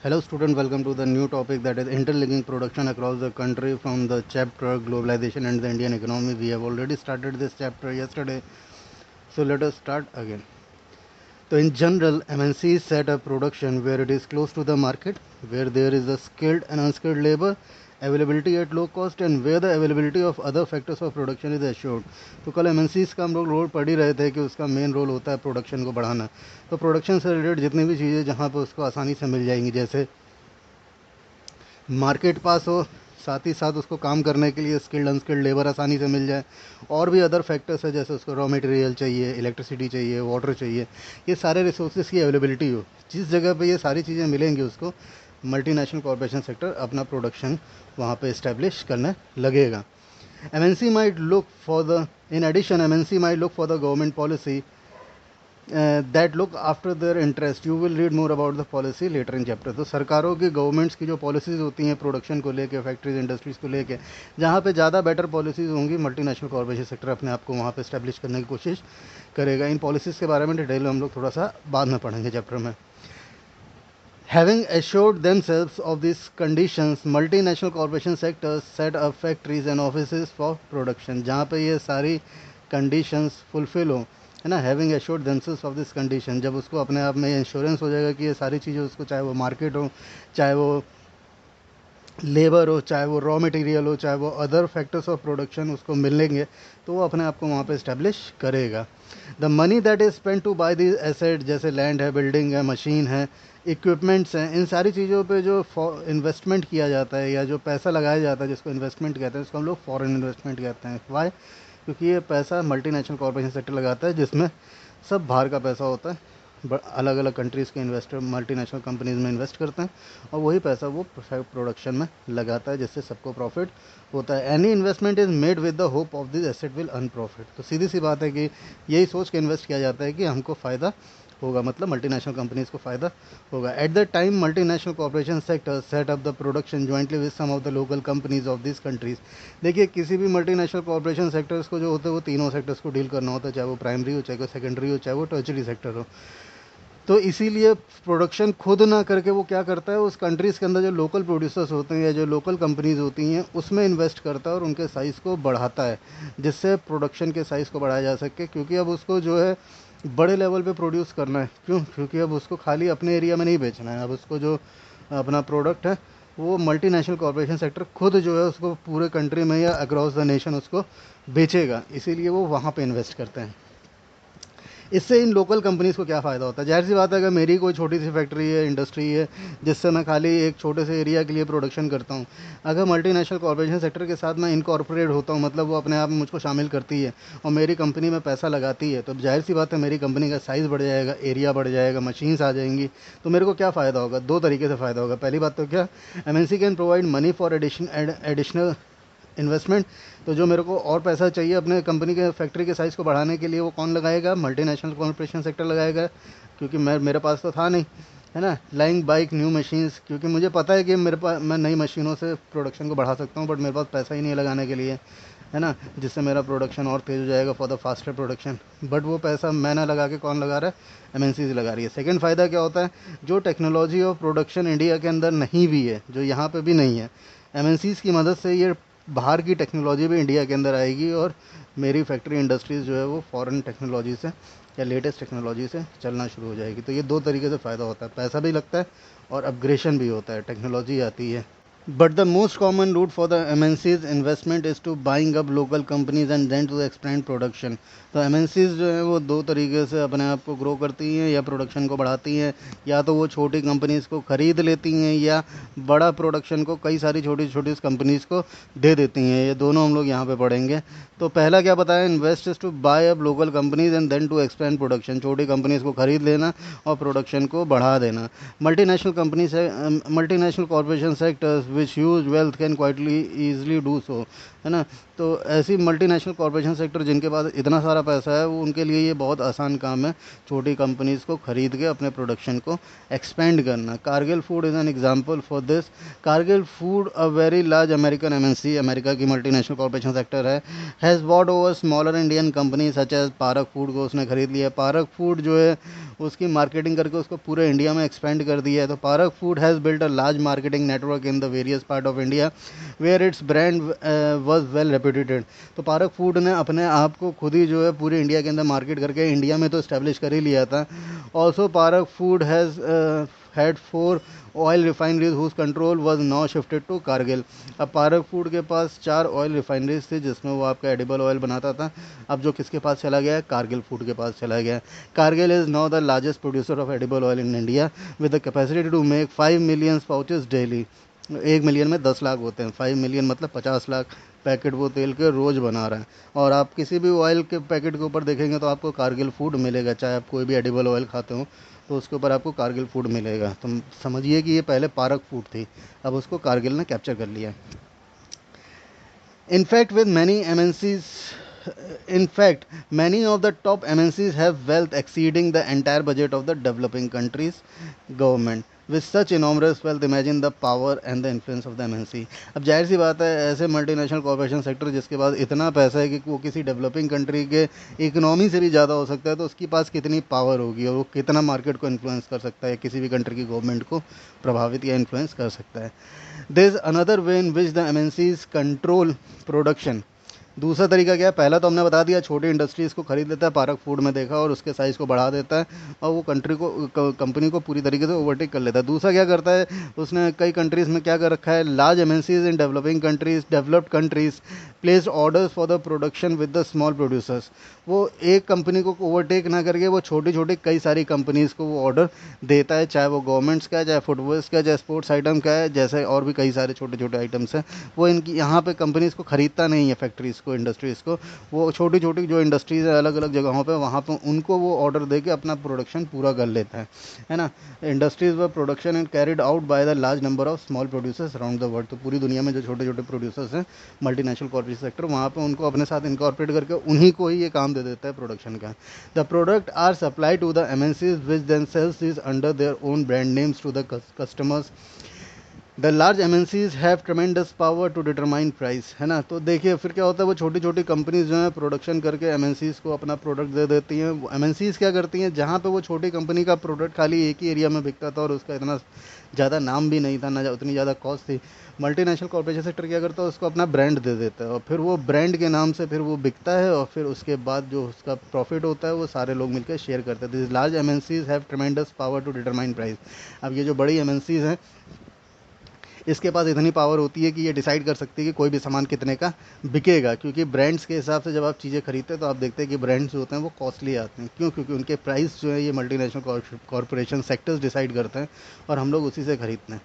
Hello student, welcome to the new topic, that is interlinking production across the country from the chapter globalization and the Indian economy. We have already started this chapter yesterday, so let us start again. So in general, MNCs set up production where it is close to the market, where there is a skilled and unskilled labor availability at low cost, and where the availability of other factors of production is assured. तो कल MNCs का हम लोग role पढ़ ही रहे थे कि उसका मेन रोल होता है प्रोडक्शन को बढ़ाना. तो प्रोडक्शन से रिलेटेड जितनी भी चीज़ें जहाँ पर उसको आसानी से मिल जाएंगी, जैसे मार्केट पास हो, साथ ही साथ उसको काम करने के लिए स्किल्ड अनस्किल्ड लेबर आसानी से मिल जाए, और भी अदर फैक्टर्स है जैसे उसको रॉ मटेरियल चाहिए, इलेक्ट्रिसिटी चाहिए, वाटर चाहिए, ये सारे रिसोर्सेज की अवेलेबिलिटी हो. जिस जगह पे ये सारी चीज़ें मिलेंगी उसको मल्टीनेशनल कॉरपोरेशन सेक्टर अपना प्रोडक्शन वहाँ पे इस्टेब्लिश करने लगेगा. MNC might look for the in addition MNC might look for the government policy that look after their interest. You will read more about the policy later in chapter. तो सरकारों की governments की जो policies होती हैं production को लेके, factories industries को लेके, जहाँ पे ज़्यादा बेटर पॉलिसीज़ होंगी मल्टीनेशनल कॉर्पोरेशन सेक्टर अपने आप को वहाँ पे इस्टेब्लिश करने की कोशिश करेगा. इन पॉलिसीज़ के बारे में डिटेल में हम लोग थोड़ा सा बाद में पढ़ेंगे चैप्टर में. Having assured themselves of these conditions, multinational corporation sectors set up factories and offices for production. जहाँ पे ये सारी conditions fulfill हो, है ना, having assured themselves of this condition, जब उसको अपने आप में इंश्योरेंस हो जाएगा कि ये सारी चीज़ें उसको, चाहे वो मार्केट हो, चाहे वो लेबर हो, चाहे वो रॉ मटेरियल हो, चाहे वो अदर फैक्टर्स ऑफ प्रोडक्शन उसको मिलेंगे, तो वो अपने आप को वहाँ पे इस्टेब्लिश करेगा. The money that is spend to buy this asset, जैसे लैंड है, बिल्डिंग है, मशीन है, इक्विपमेंट्स हैं, इन सारी चीज़ों पे जो इन्वेस्टमेंट किया जाता है या जो पैसा लगाया जाता है जिसको इन्वेस्टमेंट कहते हैं, उसको हम लोग फॉरेन इन्वेस्टमेंट कहते हैं. वाई? क्योंकि ये पैसा मल्टीनेशनल कॉर्पोरेशन सेक्टर लगाता है, जिसमें सब बाहर का पैसा होता है. अलग अलग कंट्रीज़ के इन्वेस्टर मल्टीनेशनल कंपनीज़ में इन्वेस्ट करते हैं और वही पैसा वो प्रोडक्शन में लगाता है, जिससे सबको प्रॉफिट होता है. Any investment is made with the hope of this asset will earn profit. तो सीधी सी बात है कि यही सोच के इन्वेस्ट किया जाता है कि हमको फ़ायदा होगा, मतलब मल्टीनेशनल कंपनीज़ को फ़ायदा होगा. At the time multinational corporation sector set up the production jointly with some of the local companies of this countries. देखिए, किसी भी मल्टीनेशनल कॉर्पोरेशन सेक्टर्स को जो होता है वो तीनों सेक्टर्स को डील करना होता है, चाहे वो प्राइमरी हो, चाहे वो सेकेंडरी हो, चाहे वो टर्शरी सेक्टर हो. तो इसीलिए प्रोडक्शन खुद ना करके वो क्या करता है, उस कंट्रीज़ के अंदर जो लोकल प्रोड्यूसर्स होते हैं या जो लोकल कंपनीज़ होती हैं उसमें इन्वेस्ट करता है और उनके साइज़ को बढ़ाता है, जिससे प्रोडक्शन के साइज़ को बढ़ाया जा सके. क्योंकि अब उसको जो है बड़े लेवल पे प्रोड्यूस करना है. क्यों? क्योंकि अब उसको खाली अपने एरिया में नहीं बेचना है. अब उसको जो अपना प्रोडक्ट है वो मल्टीनेशनल कॉर्पोरेशन सेक्टर खुद जो है उसको पूरे कंट्री में या अक्रॉस द नेशन उसको बेचेगा, इसीलिए वो वहाँ पे इन्वेस्ट करते हैं. इससे इन लोकल कंपनीज़ को क्या फ़ायदा होता है? जाहिर सी बात है, अगर मेरी कोई छोटी सी फैक्ट्री है, इंडस्ट्री है, जिससे मैं खाली एक छोटे से एरिया के लिए प्रोडक्शन करता हूँ, अगर मल्टीनेशनल कॉर्पोरेशन सेक्टर के साथ मैं इनकॉर्पोरेट होता हूँ, मतलब वो अपने आप में मुझको शामिल करती है और मेरी कंपनी में पैसा लगाती है, तो जाहिर सी बात है मेरी कंपनी का साइज़ बढ़ जाएगा, एरिया बढ़ जाएगा, मशीन्स आ जाएंगी. तो मेरे को क्या फ़ायदा होगा? दो तरीके से फ़ायदा होगा. पहली बात तो क्या, MNC can provide money for additional investment. तो जो मेरे को और पैसा चाहिए अपने कंपनी के फैक्ट्री के साइज़ को बढ़ाने के लिए, वो कौन लगाएगा? मल्टीनेशनल कॉर्पोरेशन सेक्टर लगाएगा. क्योंकि मेरे पास तो था नहीं, है ना, लाइंग बाइक न्यू मशीन्स. क्योंकि मुझे पता है कि मैं नई मशीनों से प्रोडक्शन को बढ़ा सकता हूँ, बट मेरे पास पैसा ही नहीं है लगाने के लिए, है ना, जिससे मेरा प्रोडक्शन और तेज़ हो जाएगा for the faster production. But वो पैसा मैं ना लगा के कौन लगा रहा है? MNCs लगा रही है. सेकंड फ़ायदा क्या होता है? जो टेक्नोलॉजी ऑफ प्रोडक्शन इंडिया के अंदर नहीं भी है, जो यहाँ पे भी नहीं है, MNCs की मदद से ये बाहर की टेक्नोलॉजी भी इंडिया के अंदर आएगी और मेरी फैक्ट्री इंडस्ट्रीज़ जो है वो फॉरेन टेक्नोलॉजी से या लेटेस्ट टेक्नोलॉजी से चलना शुरू हो जाएगी. तो ये दो तरीके से फ़ायदा होता है, पैसा भी लगता है और अपग्रेडेशन भी होता है, टेक्नोलॉजी आती है. But the most common route for the MNCs investment is to buying up local companies and then to expand production. तो MNCs जो है वो दो तरीके से अपने आप को ग्रो करती हैं या प्रोडक्शन को बढ़ाती हैं. या तो वो छोटी कंपनीज़ को ख़रीद लेती हैं या बड़ा प्रोडक्शन को कई सारी छोटी छोटी कंपनीज़ को दे देती हैं. ये दोनों हम लोग यहाँ पे पढ़ेंगे. तो पहला क्या बताया? Invest is to buy up local companies and then to expand production. छोटी कंपनीज़ को ख़रीद लेना और प्रोडक्शन को बढ़ा देना. Multinational companies multinational corporation sectors which huge wealth can quietly easily do so, है ना। तो ऐसी मल्टीनेशनल कॉरपोरेशन सेक्टर जिनके पास इतना सारा पैसा है, वो उनके लिए ये बहुत आसान काम है छोटी कंपनीज को खरीद के अपने प्रोडक्शन को एक्सपेंड करना। Cargill food is an example for this. Cargill food a very large American MNC, America की मल्टीनेशनल कॉरपोरेशन सेक्टर है, has bought over smaller Indian company such as Parakh food को उसने खरीद लिया। पारक फूड जो है उसकी मार्केटिंग करके उसको पूरे इंडिया में एक्सपेंड कर दिया है। तो Parakh food has built a large marketing network in the various part of India where its brand was well reputed. तो पारक फूड ने अपने आप को खुद ही जो है पूरे इंडिया के अंदर मार्केट करके इंडिया में तो इस्टेब्लिश कर ही लिया था। Also park food has had 4 oil refineries whose control was now shifted to Kargil. अब पारक फूड के पास 4 ऑयल रिफाइनरीज थी जिसमें वो आपका एडिबल ऑयल बनाता था। अब जो किसके पास चला गया है, कारगिल फूड के पास चला गया है। Cargill is now the largest producer of edible oil in India with the capacity to make 5 million pouches daily. 1 million में 10 लाख होते हैं, 5 मिलियन मतलब 50 लाख पैकेट वो तेल के रोज़ बना रहा है। और आप किसी भी ऑयल के पैकेट के ऊपर देखेंगे तो आपको कारगिल फूड मिलेगा, चाहे आप कोई भी एडिबल ऑयल खाते हो तो उसके ऊपर आपको कारगिल फूड मिलेगा। तो समझिए कि ये पहले पारक फूड थी, अब उसको कारगिल ने कैप्चर कर लिया। In fact, with many MNCs, in fact, many of the top MNCs have wealth exceeding the entire budget of the developing countries' government. With such enormous wealth, imagine the power and the influence of the MNC. अब जाहिर सी बात है, ऐसे multinational corporation sector जिसके पास इतना पैसा है कि वो किसी डेवलपिंग कंट्री के इकोनॉमी से भी ज़्यादा हो सकता है, तो उसके पास कितनी पावर होगी और वो कितना मार्केट को इन्फ्लुएंस कर सकता है, किसी भी कंट्री की गवर्नमेंट को प्रभावित या इन्फ्लुएंस कर सकता है। There is another way in which the MNCs control production. दूसरा तरीका क्या है, पहला तो हमने बता दिया, छोटी इंडस्ट्रीज़ को खरीद लेता है, पारक फूड में देखा, और उसके साइज़ को बढ़ा देता है और वो कंट्री को कंपनी को पूरी तरीके से ओवरटेक कर लेता है। दूसरा क्या करता है, उसने कई कंट्रीज़ में क्या कर रखा है, large MNCs in developing countries, developed countries placed orders for the production with the small producers. वो एक कंपनी को ओवरटेक ना करके वो छोटी छोटी कई सारी कंपनीज़ को वो ऑर्डर देता है, चाहे वो गवर्नमेंट्स का है, चाहे फुटवेयर्स का है, चाहे स्पोर्ट्स आइटम का है, जैसे और भी कई सारे छोटे छोटे आइटम्स हैं। वो इनकी यहाँ पे कंपनीज़ को ख़रीदता नहीं है, फैक्ट्रीज़ को, इंडस्ट्रीज़ को। वो छोटी छोटी जो इंडस्ट्रीज़ है अलग अलग जगहों पे, वहाँ पे उनको वो ऑर्डर दे के अपना प्रोडक्शन पूरा कर लेता है ना। इंडस्ट्रीज़ व production and carried out by the large number of small producers around the world. तो पूरी दुनिया में जो छोटे छोटे प्रोड्यूसर्स हैं मल्टीनेशनल कॉर्पोरेट सेक्टर, वहाँ पे उनको अपने साथ इनकॉर्पोरेट करके उन्हीं को ही ये काम दे देता है प्रोडक्शन का। The product are supply to the MNCs which then sells this under their own brand names to the customers. The large MNCs have tremendous power to determine price, है ना। तो देखिए फिर क्या होता है, वो छोटी छोटी कंपनीज जो है प्रोडक्शन करके एमएनसीज को अपना प्रोडक्ट दे देती हैं। एमएनसीज क्या करती हैं, जहाँ पे वो छोटी कंपनी का प्रोडक्ट खाली एक ही एरिया में बिकता था और उसका इतना ज़्यादा नाम भी नहीं था, ना उतनी ज़्यादा कॉस्ट थी, मल्टीनेशनल कॉर्पोरेशन सेक्टर क्या करता है, उसको अपना ब्रांड दे देता है और फिर वो ब्रांड के नाम से फिर वो बिकता है और फिर उसके बाद जो उसका प्रॉफिट होता है वो सारे लोग मिलकर शेयर करते हैं। This large MNCs have tremendous power to determine price. अब ये जो बड़ी एमएनसीज हैं, इसके पास इतनी पावर होती है कि ये डिसाइड कर सकती है कि कोई भी सामान कितने का बिकेगा, क्योंकि ब्रांड्स के हिसाब से जब आप चीज़ें खरीदते हैं तो आप देखते हैं कि ब्रांड्स जो होते हैं वो कॉस्टली आते हैं। क्यों? क्योंकि उनके प्राइस जो है ये मल्टीनेशनल कॉर्पोरेशन सेक्टर्स डिसाइड करते हैं और हम लोग उसी से खरीदते हैं।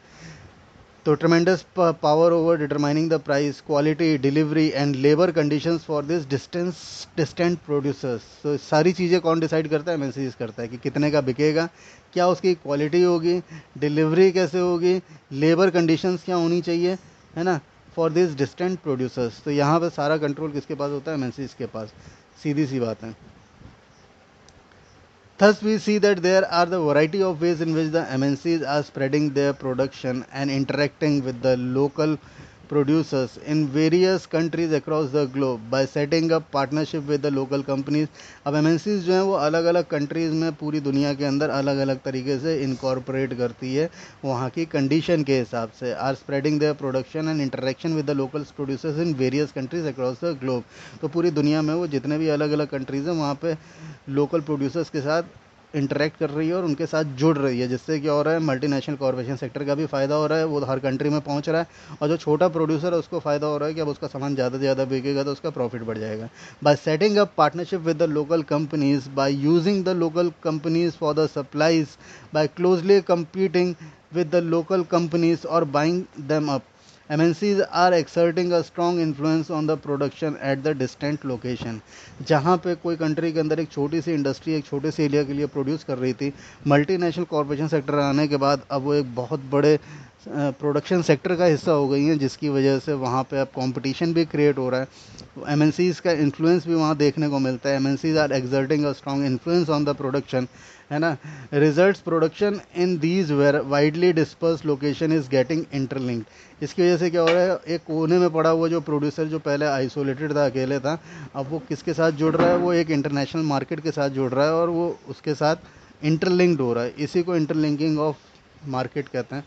तो tremendous power over determining the price, quality, delivery and labour conditions for this distant producers. तो सारी चीज़ें कौन डिसाइड करता है, एमएनसीज करता है कि कितने का बिकेगा, क्या उसकी क्वालिटी होगी, डिलीवरी कैसे होगी, लेबर कंडीशंस क्या होनी चाहिए, है ना, फॉर दिस डिस्टेंट प्रोड्यूसर्स। तो यहाँ पर सारा कंट्रोल किसके पास होता है, एमएनसीज के पास। सीधी सी बात है। Thus, we see that there are the variety of ways in which the MNCs are spreading their production and interacting with the local producers in various countries across the globe by setting up partnership with the local companies. अब MNCs जो हैं वो अलग अलग countries में पूरी दुनिया के अंदर अलग अलग तरीके से इनकॉर्पोरेट करती है वहाँ की कंडीशन के हिसाब से, are spreading their production and interaction with the local producers in various countries across the globe. तो पूरी दुनिया में वो जितने भी अलग अलग कंट्रीज़ हैं वहाँ पे लोकल प्रोड्यूसर्स के साथ इंटरेक्ट कर रही है और उनके साथ जुड़ रही है, जिससे क्या हो रहा है, मल्टीनेशनल कॉर्पोरेशन सेक्टर का भी फ़ायदा हो रहा है, वो हर कंट्री में पहुंच रहा है, और जो छोटा प्रोड्यूसर है उसको फ़ायदा हो रहा है कि अब उसका सामान ज़्यादा से ज़्यादा बिकेगा तो उसका प्रॉफिट बढ़ जाएगा। By setting up partnership with the local companies, by using the local companies for the supplies, by closely competing with the local companies or buying them up, MNCs are exerting a strong influence on the production at the distant location। जहाँ पे कोई country के अंदर एक छोटी सी industry एक छोटे से एरिया के लिए प्रोड्यूस कर रही थी, मल्टीनेशनल कॉर्पोरेशन सेक्टर आने के बाद अब वो एक बहुत बड़े प्रोडक्शन सेक्टर का हिस्सा हो गई हैं, जिसकी वजह से वहाँ पे अब कंपटीशन भी क्रिएट हो रहा है। एमएनसीज़ का इन्फ्लुएंस भी वहाँ देखने को मिलता है। MNCs are exerting a strong influence on the production, है ना। Results production in these were widely disperse location is getting interlinked. इसकी वजह से क्या हो रहा है, एक कोने में पड़ा हुआ जो प्रोड्यूसर जो पहले आइसोलेटेड था, अकेले था, अब वो किसके साथ जुड़ रहा है, वो एक इंटरनेशनल मार्केट के साथ जुड़ रहा है और वो उसके साथ इंटरलिंक्ड हो रहा है। इसी को इंटरलिंकिंग ऑफ मार्केट कहते हैं।